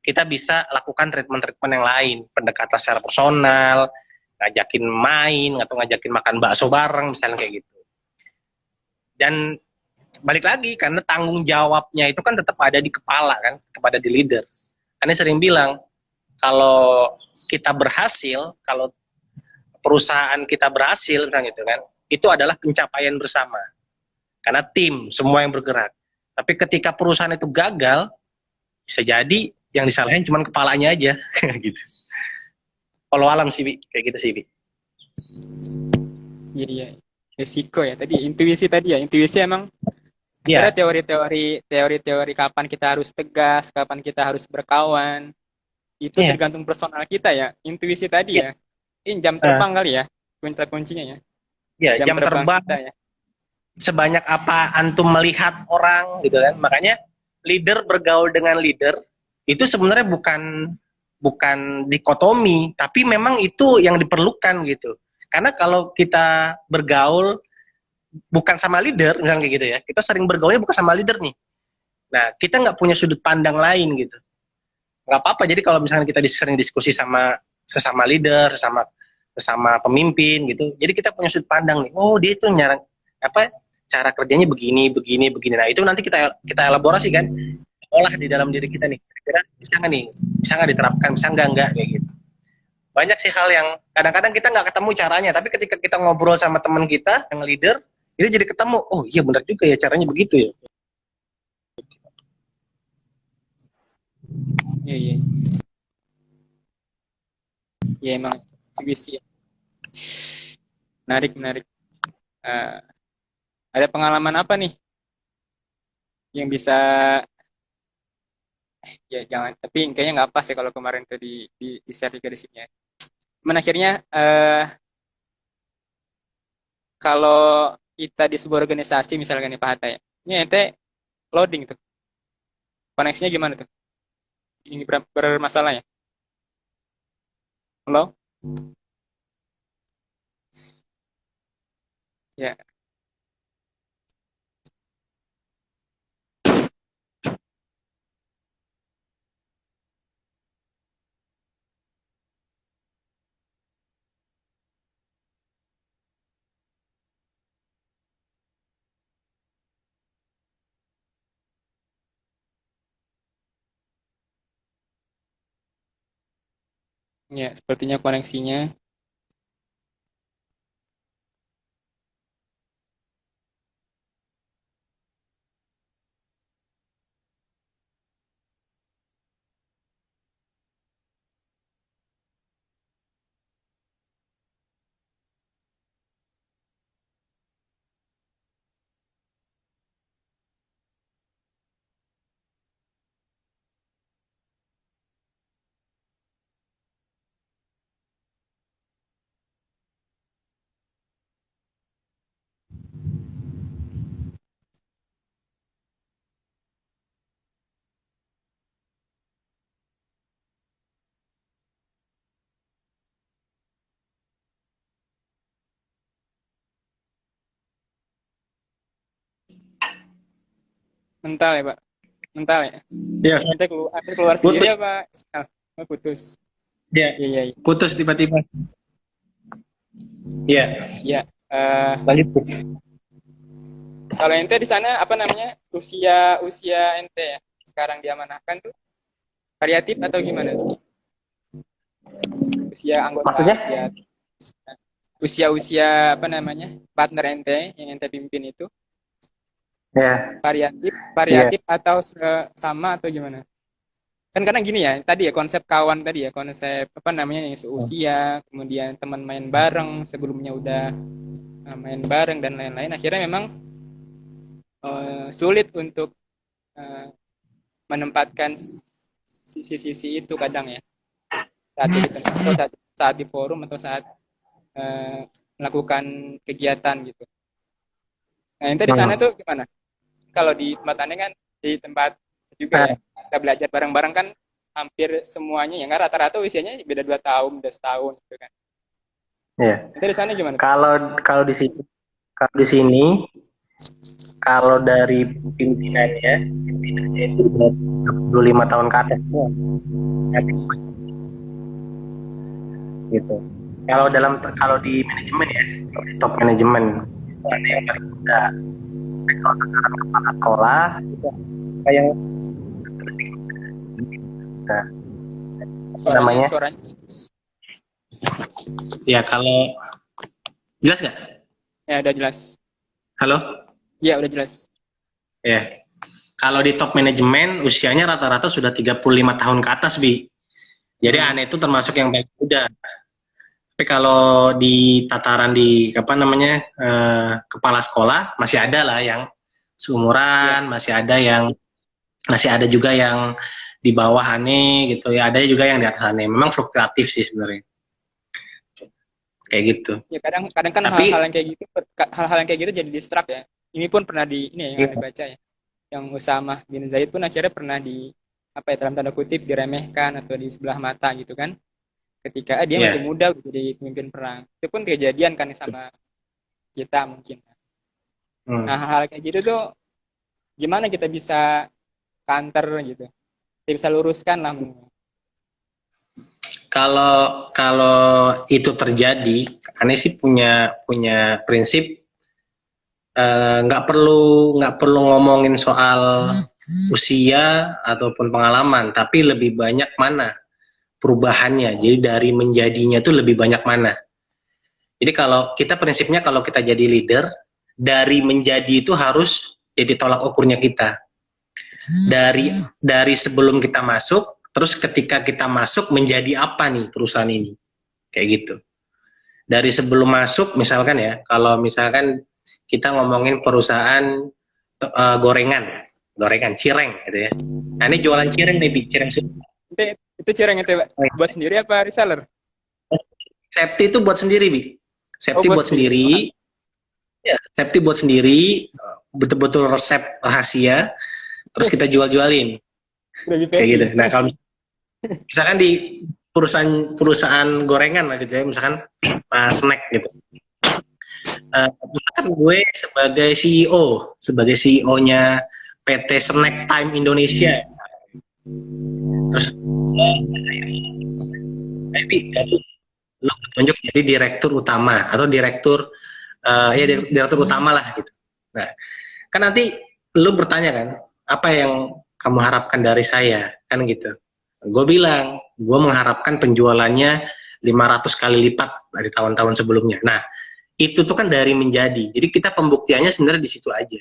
B: kita bisa lakukan treatment-treatment yang lain, pendekatan secara personal, ngajakin main atau ngajakin makan bakso bareng misalnya kayak gitu. Dan balik lagi karena tanggung jawabnya itu kan tetap ada di kepala kan, tetap ada di leader. Karena sering bilang kalau kita berhasil, kalau perusahaan kita berhasil misalnya gitu kan, itu adalah pencapaian bersama. Karena tim semua yang bergerak. Tapi ketika perusahaan itu gagal, bisa jadi yang disalahin cuma kepalanya aja gitu. Kalau alam sih, Bi. Kayak gitu sih, Bi.
A: Iya, iya. Resiko ya. Tadi intuisi tadi ya. Intuisi emang ada
B: Iya.
A: teori-teori kapan kita harus tegas, kapan kita harus berkawan. Itu
B: Iya.
A: tergantung personal kita ya. Intuisi tadi
B: Iya.
A: ya. Ini jam terbang kali ya. Kunci kuncinya ya.
B: Iya,
A: Jam
B: jam
A: terbang
B: terbang
A: kita ya.
B: sebanyak apa antum melihat orang gitu kan. Makanya leader bergaul dengan leader itu sebenarnya bukan bukan dikotomi, tapi memang itu yang diperlukan gitu. Karena kalau kita bergaul bukan sama leader, misalnya kayak gitu ya, kita sering bergaulnya bukan sama leader nih. Nah, kita nggak punya sudut pandang lain gitu. Nggak apa-apa, jadi kalau misalnya kita sering diskusi sama sesama leader, sesama sesama pemimpin gitu, jadi kita punya sudut pandang nih, oh dia itu nyarang apa cara kerjanya begini, begini, begini. Nah, itu nanti kita elaborasi kan, olah di dalam diri kita nih. Kira-kira bisa nggak nih? Bisa nggak diterapkan? Bisa nggak kayak gitu. Banyak sih hal yang kadang-kadang kita nggak ketemu caranya, tapi ketika kita ngobrol sama teman kita yang leader, itu jadi ketemu, oh iya benar juga ya caranya begitu ya.
A: Iya, iya. Ya emang intuisi. Menarik, menarik. Eh, ada pengalaman apa nih yang bisa ya jangan tapi kayaknya nggak pas ya kalau kemarin tuh di share juga di sini ya. Cuman akhirnya kalau kita di sebuah organisasi misalkan nih Pak Hatta ya, ini ente loading tuh, koneksinya gimana tuh? Ini bermasalah ya? Halo? Ya, Ya, sepertinya koneksinya. Mental ya, Pak? Mental ya?
B: Ya,
A: Ente keluar sendiri
B: putus.
A: apa? Oh, putus.
B: Ya,
A: Iya, iya, iya.
B: putus tiba-tiba. Ya,
A: Ya, eh,
B: lanjut.
A: kalau ente di sana apa namanya? Usia usia ente ya? Sekarang diamanahkan tuh variatif atau gimana tuh? Usia anggota,
B: Maksudnya?
A: usia apa namanya? Partner ente yang ente pimpin itu
B: Ya,
A: variatif
B: iya.
A: variatif atau sama atau gimana? Kan karena gini ya, tadi ya konsep kawan tadi ya, konsep apa namanya yang seusia, kemudian teman main bareng, sebelumnya udah main bareng dan lain-lain, akhirnya memang sulit untuk eh, menempatkan sisi-sisi itu kadang ya, saat di tempat atau saat di forum atau saat eh, melakukan kegiatan gitu. Nah, itu di sana
B: Hmm.
A: tuh gimana? Kalau di tempat aneh kan di tempat juga ya,
B: Nah,
A: kita belajar bareng-bareng kan hampir semuanya ya, kan rata-rata usianya beda 2 tahun, beda setahun gitu kan.
B: ya.
A: Itu di sana gimana tuh?
B: Kalau kalau di sini kalau dari pimpinannya itu udah 25 tahun ke atas semua, gitu. Kalau di manajemen ya, kalau di top manajemen itu ada yang paling muda. Kalau tataran kepala sekolah itu ada yang nah, apa
A: Suaranya
B: namanya?
A: suaranya
B: Ya kalau jelas nggak?
A: ya udah jelas.
B: Halo?
A: Ya udah jelas.
B: Ya. Kalau di top manajemen usianya rata-rata sudah 35 tahun ke atas, Bi. Jadi
A: Hmm.
B: aneh itu termasuk yang paling muda. Tapi kalau di tataran di apa namanya kepala sekolah masih ada lah yang
A: Ya,
B: seumuran, masih ada juga yang di bawah aneh gitu ya, ada juga yang di atas aneh. Memang fluktuatif sih sebenarnya, kayak gitu.
A: ya kadang kadang kan hal-hal
B: Tapi
A: yang kayak gitu hal-hal yang kayak gitu jadi distract ya. Ini pun pernah di ini ya, yang
B: ya,
A: Anda baca ya. Yang Usamah bin Zaid pun akhirnya pernah di apa ya, dalam tanda kutip diremehkan atau di sebelah mata gitu kan. Ketika dia masih
B: ya.
A: muda udah jadi pemimpin perang. Itu pun kejadian kan sama kita mungkin. Nah,
B: Hmm.
A: hal-hal kayak gitu tuh gimana kita bisa counter gitu. Kita bisa luruskan lah mungkin.
B: Kalau kalau itu terjadi, aneh sih punya punya prinsip nggak perlu ngomongin soal usia ataupun pengalaman, tapi lebih banyak mana perubahannya. Jadi dari menjadinya itu lebih banyak mana. Jadi kalau kita prinsipnya kalau kita jadi leader, dari menjadi itu harus jadi tolak ukurnya kita. Dari sebelum kita masuk, terus ketika kita masuk menjadi apa nih perusahaan ini, kayak gitu. Dari sebelum masuk, misalkan ya, kalau misalkan kita ngomongin perusahaan gorengan, gorengan cireng gitu ya. Nah ini jualan cireng nih, cireng
A: Itu cara yang kita buat sendiri apa reseller?
B: safety itu buat sendiri, Bi.
A: Oh,
B: Safety
A: buat
B: buat
A: sendiri. Wah,
B: sendiri, ya, safety buat sendiri, betul-betul resep rahasia, terus kita jual-jualin,
A: lebih
B: kayak gitu.
A: fancy.
B: Nah kalau misalkan di perusahaan gorengan lah gitu ya, misalkan snack gitu. Misalkan gue sebagai CEO-nya PT Snack Time Indonesia, terus tapi lu tunjuk jadi direktur utama atau direktur ya direktur utama lah gitu. Nah, kan nanti lu bertanya kan, apa yang kamu harapkan dari saya kan gitu. Gue bilang, gue mengharapkan penjualannya 500 kali lipat dari tahun-tahun sebelumnya. Nah, itu tuh kan dari menjadi. Jadi kita pembuktiannya sebenarnya di situ aja.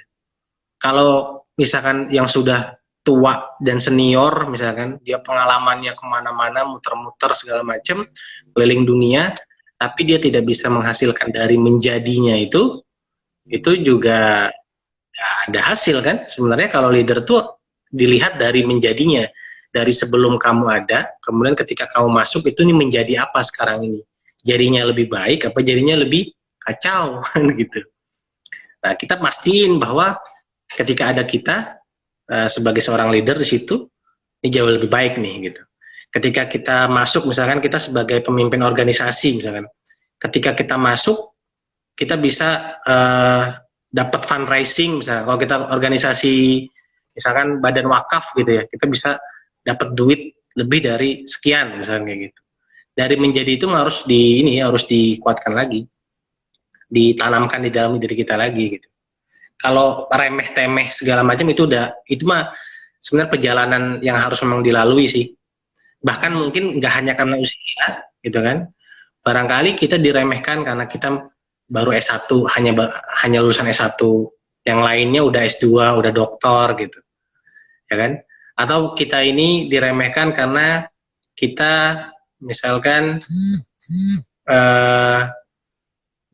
B: Kalau misalkan yang sudah tua dan senior, misalkan dia pengalamannya kemana-mana, muter-muter segala macam, keliling dunia, tapi dia tidak bisa menghasilkan dari menjadinya itu juga ya, ada hasil kan. Sebenarnya kalau leader tuh dilihat dari menjadinya, dari sebelum kamu ada, kemudian ketika kamu masuk itu nih menjadi apa sekarang ini, jadinya lebih baik apa jadinya lebih kacau gitu. Nah kita pastiin bahwa ketika ada kita sebagai seorang leader di situ, ini jauh lebih baik nih gitu. Ketika kita masuk, misalkan kita sebagai pemimpin organisasi, misalkan, ketika kita masuk, kita bisa dapat fundraising, misalkan kalau kita organisasi, misalkan badan wakaf gitu ya, kita bisa dapat duit lebih dari sekian, misalkan kayak gitu. Dari menjadi itu harus dikuatkan lagi, ditanamkan di dalam diri kita lagi gitu. Kalau remeh temeh segala macam itu mah sebenarnya perjalanan yang harus memang dilalui sih. Bahkan mungkin nggak hanya karena usia gitu kan, barangkali kita diremehkan karena kita baru S1, hanya lulusan S1, yang lainnya udah S2, udah doktor gitu ya kan, atau kita ini diremehkan karena kita misalkan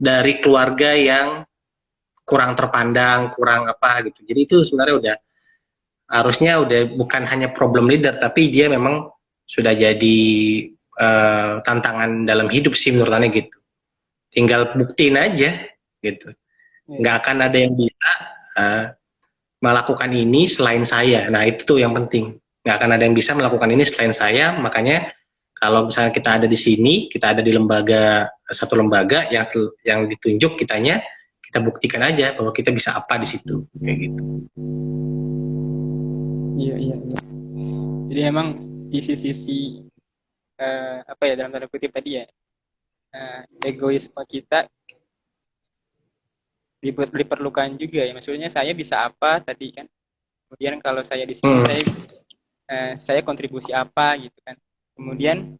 B: dari keluarga yang kurang terpandang, kurang apa gitu. Jadi itu sebenarnya harusnya bukan hanya problem leader, tapi dia memang sudah jadi tantangan dalam hidup sih menurut Ane gitu. Tinggal buktiin aja gitu. Nggak akan ada yang bisa melakukan ini selain saya. Nah itu tuh yang penting. Nggak akan ada yang bisa melakukan ini selain saya. Makanya kalau misalnya kita ada di sini, kita ada di satu lembaga yang ditunjuk kitanya, kita buktikan aja bahwa kita bisa apa di situ, kayak gitu.
A: Iya. Jadi emang sisi-sisi apa ya, dalam tanda kutip tadi ya, egoisme kita diperlukan juga ya. Maksudnya saya bisa apa tadi kan. Kemudian kalau saya di sini saya kontribusi apa gitu kan. Kemudian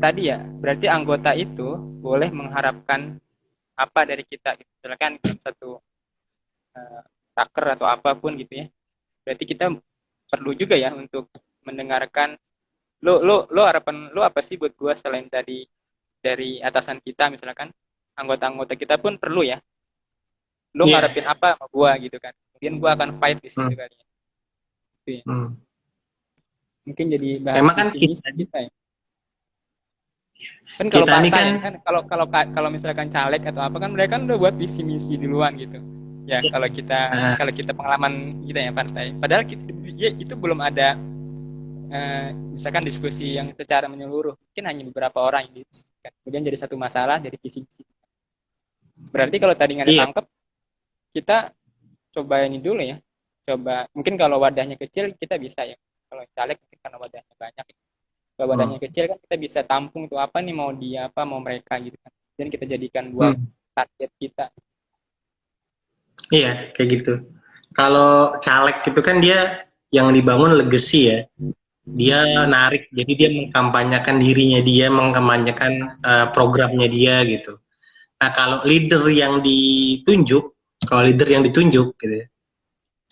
A: tadi ya, berarti anggota itu boleh mengharapkan apa dari kita gitu. Misalkan satu taker atau apapun gitu ya, berarti kita perlu juga ya untuk mendengarkan lo harapan lo apa sih buat gua, selain tadi dari atasan kita, misalkan anggota-anggota kita pun perlu ya, lo ngarepin apa sama gua gitu kan, kemudian gua akan fight di situ kali ya. Gitu ya. Mungkin jadi bahan
B: kan
A: kita ya. Kan kalau partai kan kalau misalkan caleg atau apa kan mereka kan udah buat visi misi duluan gitu ya. Kalau kita pengalaman kita ya partai, padahal itu belum ada misalkan diskusi yang secara menyeluruh, mungkin hanya beberapa orang yang diskusikan, kemudian jadi satu masalah, jadi visi misi. Berarti kalau tadi nggak ditangkap, kita coba ini dulu ya, mungkin kalau wadahnya kecil kita bisa ya, kalau caleg mungkin karena wadahnya banyak. Kalau wadahnya kecil kan kita bisa tampung tuh apa nih, mau dia apa, mau mereka gitu kan. Dan kita jadikan buat target kita.
B: Iya, kayak gitu. Kalau caleg itu kan dia yang dibangun legacy ya. Dia narik, jadi dia mengkampanyekan dirinya dia, mengkampanyekan programnya dia gitu. Nah, kalau leader yang ditunjuk gitu ya.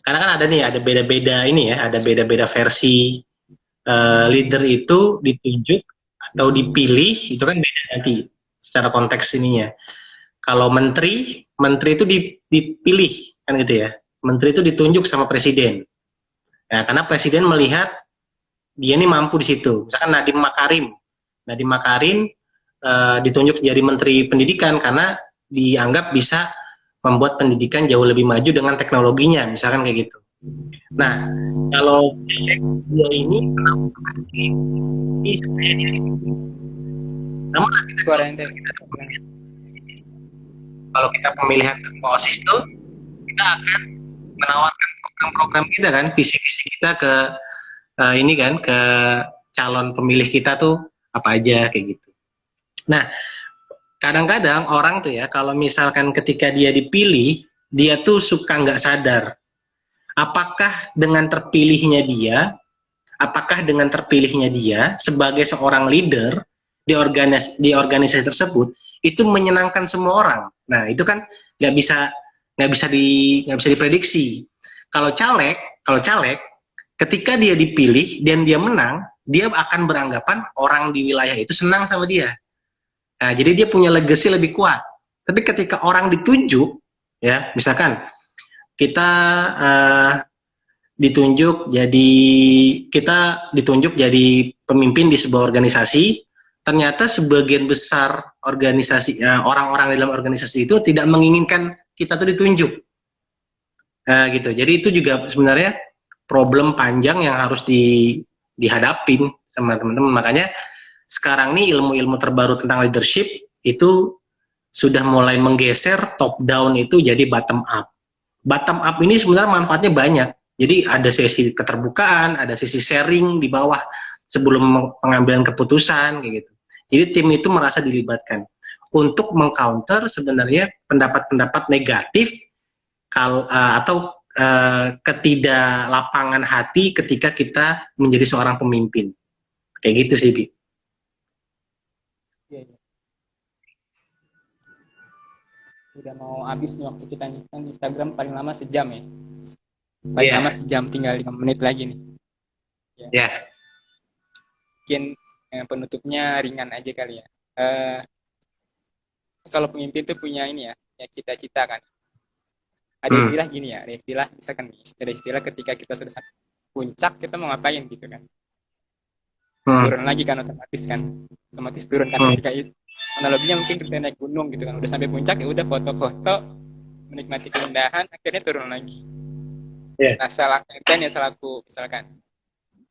B: Karena kan ada beda-beda ini ya, ada beda-beda versi. Leader itu ditunjuk atau dipilih itu kan beda nanti secara konteks ininya. Kalau menteri itu dipilih kan gitu ya. Menteri itu ditunjuk sama presiden. Nah, karena presiden melihat dia ini mampu di situ. Misalkan Nadiem Makarim ditunjuk jadi menteri pendidikan karena dianggap bisa membuat pendidikan jauh lebih maju dengan teknologinya, misalkan kayak gitu. Nah, kalau dia ini namun
A: suara ente.
B: Kalau kita pemilihan ketua OSIS itu, kita akan menawarkan program-program kita kan, visi-visi kita ke ke calon pemilih kita tuh apa aja kayak gitu. Nah, kadang-kadang orang tuh ya, kalau misalkan ketika dia dipilih, dia tuh suka nggak sadar apakah dengan terpilihnya dia apakah dengan terpilihnya dia sebagai seorang leader di organisasi tersebut itu menyenangkan semua orang. Nah, itu kan nggak bisa nggak bisa diprediksi. Kalau caleg ketika dia dipilih dan dia menang, dia akan beranggapan orang di wilayah itu senang sama dia. Nah, jadi dia punya legacy lebih kuat. Tapi ketika orang ditunjuk, ya, misalkan kita ditunjuk jadi pemimpin di sebuah organisasi, ternyata sebagian besar organisasi orang-orang di dalam organisasi itu tidak menginginkan kita tuh ditunjuk. Gitu. Jadi itu juga sebenarnya problem panjang yang harus dihadapin sama teman-teman. Makanya sekarang nih ilmu-ilmu terbaru tentang leadership itu sudah mulai menggeser top down itu jadi bottom up. Bottom up ini sebenarnya manfaatnya banyak. Jadi ada sesi keterbukaan, ada sesi sharing di bawah sebelum pengambilan keputusan kayak gitu. Jadi tim itu merasa dilibatkan untuk mengcounter sebenarnya pendapat-pendapat negatif atau ketidaklapangan hati ketika kita menjadi seorang pemimpin. Kayak gitu sih, Bi.
A: Iya, iya. Udah mau habis nih waktu kita kan Instagram paling lama sejam ya. Paling lama sejam, tinggal 5 menit lagi nih. Ya. Mungkin penutupnya ringan aja kali ya. Kalau pemimpin tuh punya ini ya cita-cita kan. Ada istilah gini ya, ada istilah misalkan istilah ketika kita sudah sampai puncak kita mau ngapain gitu kan. Turun lagi kan otomatis turun kan ketika itu. Analoginya mungkin kita naik gunung gitu kan, udah sampai puncak ya udah foto-foto, menikmati keindahan, akhirnya turun lagi. Nah, salah enten ya salahku misalkan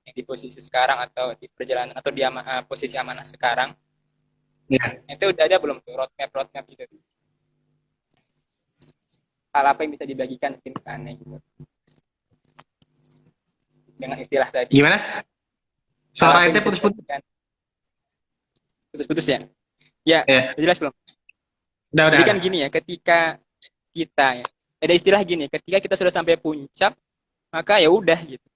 A: yang di posisi sekarang atau di perjalanan atau di posisi amanah sekarang, itu udah ada belum tuh roadmap gitu. Hal apa yang bisa dibagikan mungkin ke aneh gitu dengan istilah tadi.
B: Gimana? Suara itu
A: putus-putus ya? Ya, jelas belum? Jadi kan gini ya, ketika kita ya, ada istilah gini, ketika kita sudah sampai puncak, maka ya udah gitu.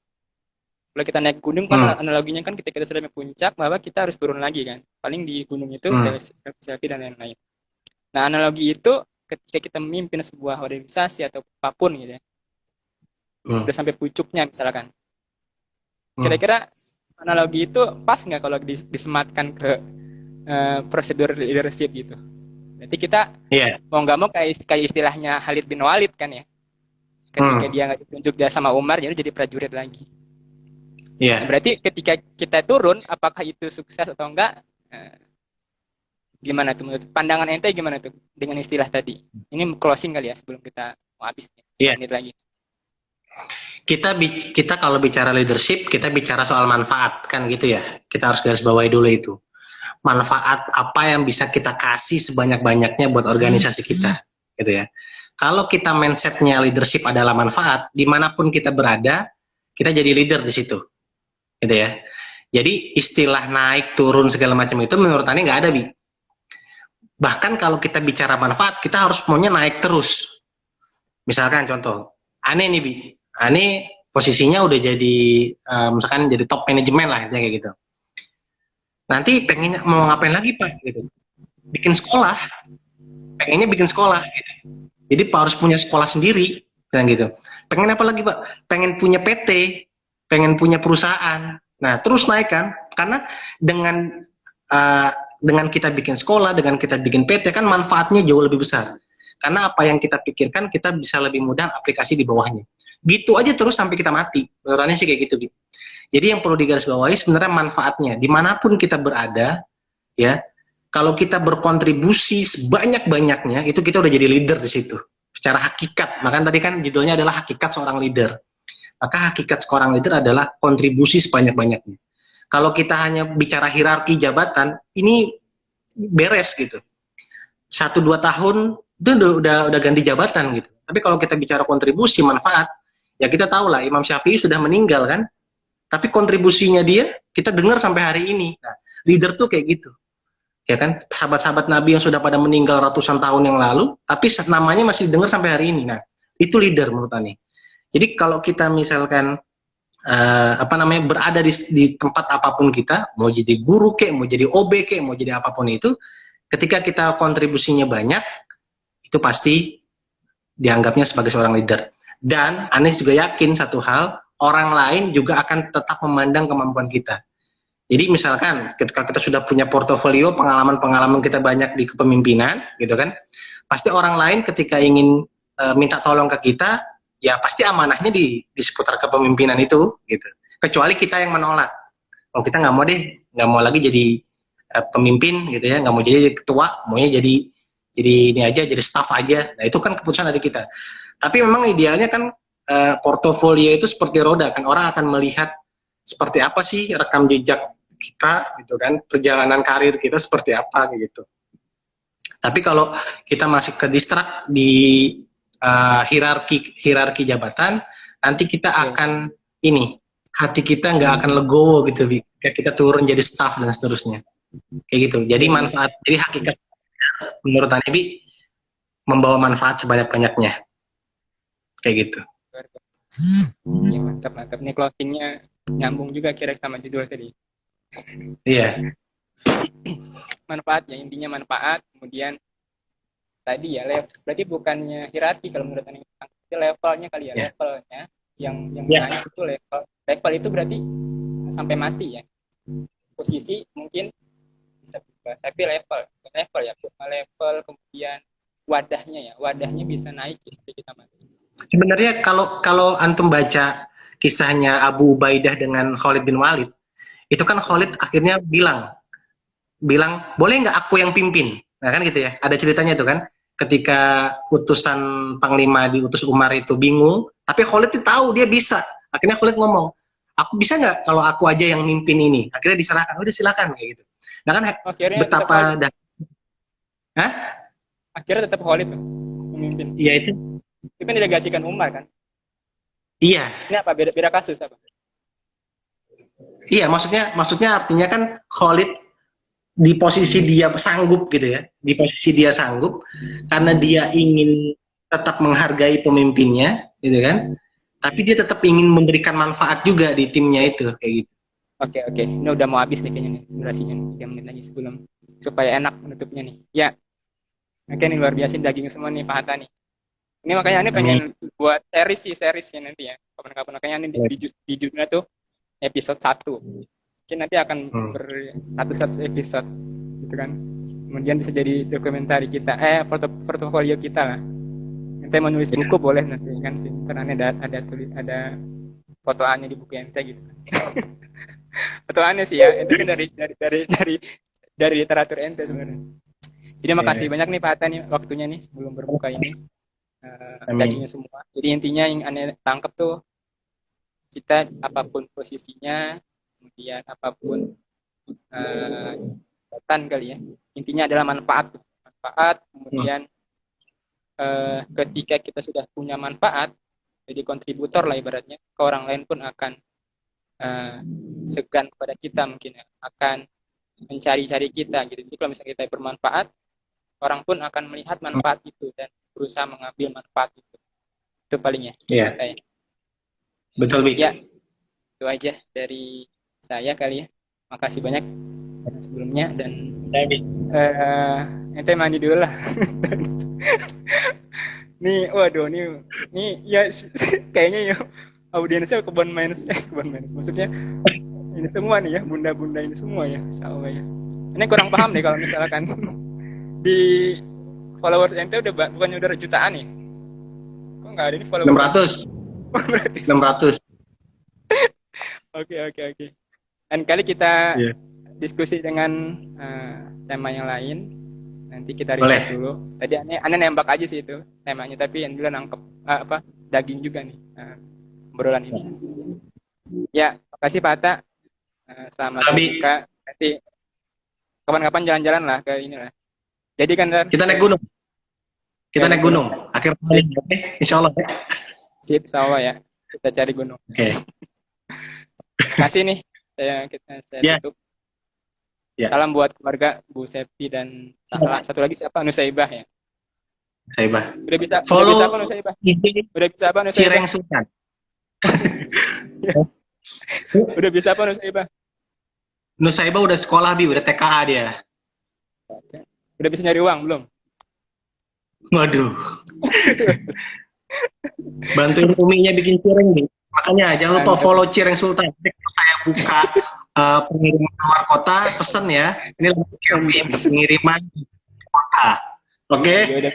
A: Kalau kita naik gunung kan analoginya kan ketika kita sudah sampai puncak, bahwa kita harus turun lagi kan. Paling di gunung itu selfie dan lain-lain. Nah, analogi itu ketika kita memimpin sebuah organisasi atau apapun gitu ya, sudah sampai puncaknya misalkan, kira-kira analogi itu pas nggak kalau disematkan ke prosedur leadership gitu? Berarti kita mau nggak mau kayak istilahnya Khalid bin Walid kan ya, ketika dia nggak ditunjuk dia sama Umar jadi prajurit lagi. Nah, berarti ketika kita turun, apakah itu sukses atau enggak? Gimana tuh menurut pandangan ente gimana tuh dengan istilah tadi? Ini closing kali ya sebelum kita mau habis menit lagi.
B: Kita kalau bicara leadership, kita bicara soal manfaat kan gitu ya. Kita harus garis bawahi dulu itu. Manfaat apa yang bisa kita kasih sebanyak-banyaknya buat organisasi kita gitu ya. Kalau kita mindsetnya leadership adalah manfaat, dimanapun kita berada, kita jadi leader di situ gitu ya. Jadi istilah naik turun segala macam itu menurut Ani nggak ada, Bi. Bahkan kalau kita bicara manfaat, kita harus maunya naik terus. Misalkan contoh, Ani nih, Bi. Ani posisinya udah jadi misalkan jadi top manajemen lah kayak gitu. Nanti pengennya mau ngapain lagi, Pak gitu. Bikin sekolah. Pengennya bikin sekolah gitu. Jadi Pak harus punya sekolah sendiri kan gitu. Pengen apa lagi, Pak? Pengen punya PT, pengen punya perusahaan. Nah, terus naik kan? Karena dengan kita bikin sekolah, dengan kita bikin PT kan manfaatnya jauh lebih besar. Karena apa yang kita pikirkan, kita bisa lebih mudah aplikasi di bawahnya. Gitu aja terus sampai kita mati. Menurutnya sih kayak gitu, Bi. Jadi yang perlu digarisbawahi sebenarnya manfaatnya. Dimanapun kita berada, ya, kalau kita berkontribusi sebanyak-banyaknya, itu kita udah jadi leader di situ. Secara hakikat. Makanya tadi kan judulnya adalah hakikat seorang leader. Maka hakikat seorang leader adalah kontribusi sebanyak-banyaknya. Kalau kita hanya bicara hierarki jabatan, ini beres gitu. 1-2 tahun itu udah ganti jabatan gitu. Tapi kalau kita bicara kontribusi, manfaat, ya kita tahu lah Imam Syafi'i sudah meninggal kan. Tapi kontribusinya dia kita dengar sampai hari ini. Nah, leader tuh kayak gitu. Ya kan, sahabat-sahabat Nabi yang sudah pada meninggal ratusan tahun yang lalu, tapi namanya masih dengar sampai hari ini. Nah, itu leader menurut Ani. Jadi kalau kita misalkan berada di tempat apapun kita, mau jadi guru kek, mau jadi OB kek, mau jadi apapun itu, ketika kita kontribusinya banyak, itu pasti dianggapnya sebagai seorang leader. Dan Anies juga yakin satu hal, orang lain juga akan tetap memandang kemampuan kita. Jadi misalkan ketika kita sudah punya portofolio, pengalaman-pengalaman kita banyak di kepemimpinan, gitu kan, pasti orang lain ketika ingin minta tolong ke kita, ya pasti amanahnya di seputar kepemimpinan itu, gitu. Kecuali kita yang menolak. Oh kita nggak mau deh, nggak mau lagi jadi pemimpin, gitu ya, nggak mau jadi ketua, maunya jadi ini aja, jadi staff aja. Nah itu kan keputusan dari kita. Tapi memang idealnya kan portofolio itu seperti roda kan, orang akan melihat seperti apa sih rekam jejak kita, gitu kan, perjalanan karir kita seperti apa, gitu. Tapi kalau kita masih ke distrak di hierarki jabatan, nanti kita akan hati kita nggak akan legowo gitu, kayak kita turun jadi staff dan seterusnya, kayak gitu. Jadi jadi hakikat menurut Anibi membawa manfaat sebanyak-banyaknya, kayak gitu.
A: Ya, mantap. Nih closingnya nyambung juga kira sama judul tadi.
B: Iya.
A: Manfaat ya, intinya manfaat. Kemudian tadi ya berarti bukannya hierarki kalau menurut Anda, itu levelnya kali ya, levelnya yang naik itu level itu berarti sampai mati ya. Posisi mungkin bisa berubah, tapi level ya, level kemudian wadahnya bisa naik ya, sampai kita mati.
B: Sebenarnya kalau antum baca kisahnya Abu Ubaidah dengan Khalid bin Walid, itu kan Khalid akhirnya bilang boleh nggak aku yang pimpin? Nah kan gitu ya, ada ceritanya tuh kan, ketika utusan Panglima diutus Umar itu bingung, tapi Khalid itu tahu dia bisa. Akhirnya Khalid ngomong, aku bisa nggak kalau aku aja yang mimpin ini? Akhirnya diserahkan, udah silakan kayak gitu. Nah kan
A: akhirnya
B: betapa
A: akhirnya tetap Khalid memimpin.
B: Iya itu
A: kan dilegasikan Umar kan?
B: Iya.
A: Ini apa beda kasus apa?
B: Iya, maksudnya artinya kan Khalid di posisi dia sanggup gitu ya, di posisi dia sanggup karena dia ingin tetap menghargai pemimpinnya, gitu kan? Tapi dia tetap ingin memberikan manfaat juga di timnya itu, kayak gitu.
A: Oke. Ini udah mau habis nih kayaknya nih durasinya nih, 3 menit lagi sebelum supaya enak menutupnya nih. Ya. Oke nih luar biasa daging semua nih Pak Hatta nih. Ini makanya ini pengen buat series nanti ya. Kapan-kapan makanya ini di judulnya tuh episode 1. Mungkin nanti akan beratus-ratus episode gitu kan. Kemudian bisa jadi dokumentari kita, portofolio kita lah. Ente mau nulis buku boleh nanti kan sih. Karena ada fotoannya di buku ente gitu. Fotoannya sih ya, itu kan dari literatur ente sebenarnya. Jadi makasih banyak nih Pak Hatta nih waktunya nih sebelum berbuka ini. Dagingnya semua. Jadi intinya yang aneh tangkap tuh, kita apapun posisinya, kemudian apapun jabatan kali ya, intinya adalah manfaat. Kemudian ketika kita sudah punya manfaat, jadi kontributor lah ibaratnya, ke orang lain pun akan segan kepada kita, mungkin ya, akan mencari-cari kita gitu. Jadi kalau misalnya kita bermanfaat, orang pun akan melihat manfaat itu dan berusaha mengambil manfaat itu palingnya.
B: Iya. Betul, Bi.
A: Ya, itu aja dari saya kali ya. Makasih banyak sebelumnya dan ente mandi dulu lah. Nih, waduh, nih ya kayaknya ya audiensnya kebun main. Maksudnya ini semua nih ya, bunda-bunda ini semua ya, insyaallah ya. Ini kurang paham deh kalau misalkan di followers ente bukannya udah jutaan nih. Kok nggak ada nih followers?
B: 600.
A: Oke. Dan kali kita diskusi dengan tema yang lain. Nanti kita riset dulu. Tadi aneh nembak aja sih itu temanya, tapi yang bilang nangkep daging juga nih obrolan ini. Ya, makasih Pak Hatta. Selamat berbuka. Nanti kapan-kapan jalan-jalan lah ke ini lah. Jadi kan
B: kita naik gunung. Naik gunung. Akhir tahun, insyaallah.
A: Sip, insyaallah ya. Kita cari gunung.
B: Oke.
A: Kasih nih saya tutup. Salam buat keluarga Bu Septi dan satu lagi siapa? Nusaibah ya.
B: Nusaibah.
A: Udah bisa apa Nusaibah? Udah bisa apa Nusaibah?
B: Cireng Sultan.
A: Udah bisa apa Nusaibah?
B: Nusaibah udah sekolah Bi, udah TKA dia.
A: Udah bisa nyari uang belum?
B: Waduh, bantuin uminya bikin cireng nih. Makanya jangan lupa
A: Mantap.
B: follow Cireng Sultan. Nanti kalau saya buka pengiriman luar kota, pesen ya. Ini lagi Bi,
A: Mantap.
B: pengiriman kota. Oke?
A: Ya udah.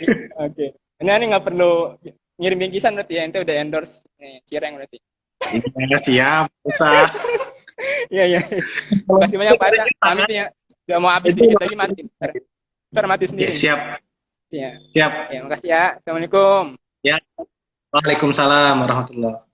A: Oke. Ini nggak perlu ngirim bingkisan berarti ya. Ente udah endorse nih, Cireng berarti.
B: Iya, siap. Bisa.
A: Iya, iya. Makasih banyak Pak Aca. Pamit ya. Udah mau habis
B: Itu
A: dikit lagi mati. Ntar mati
B: ya,
A: sendiri.
B: siap.
A: Iya.
B: Siap.
A: Ya, makasih ya. Assalamualaikum.
B: Ya. Waalaikumsalam warahmatullahi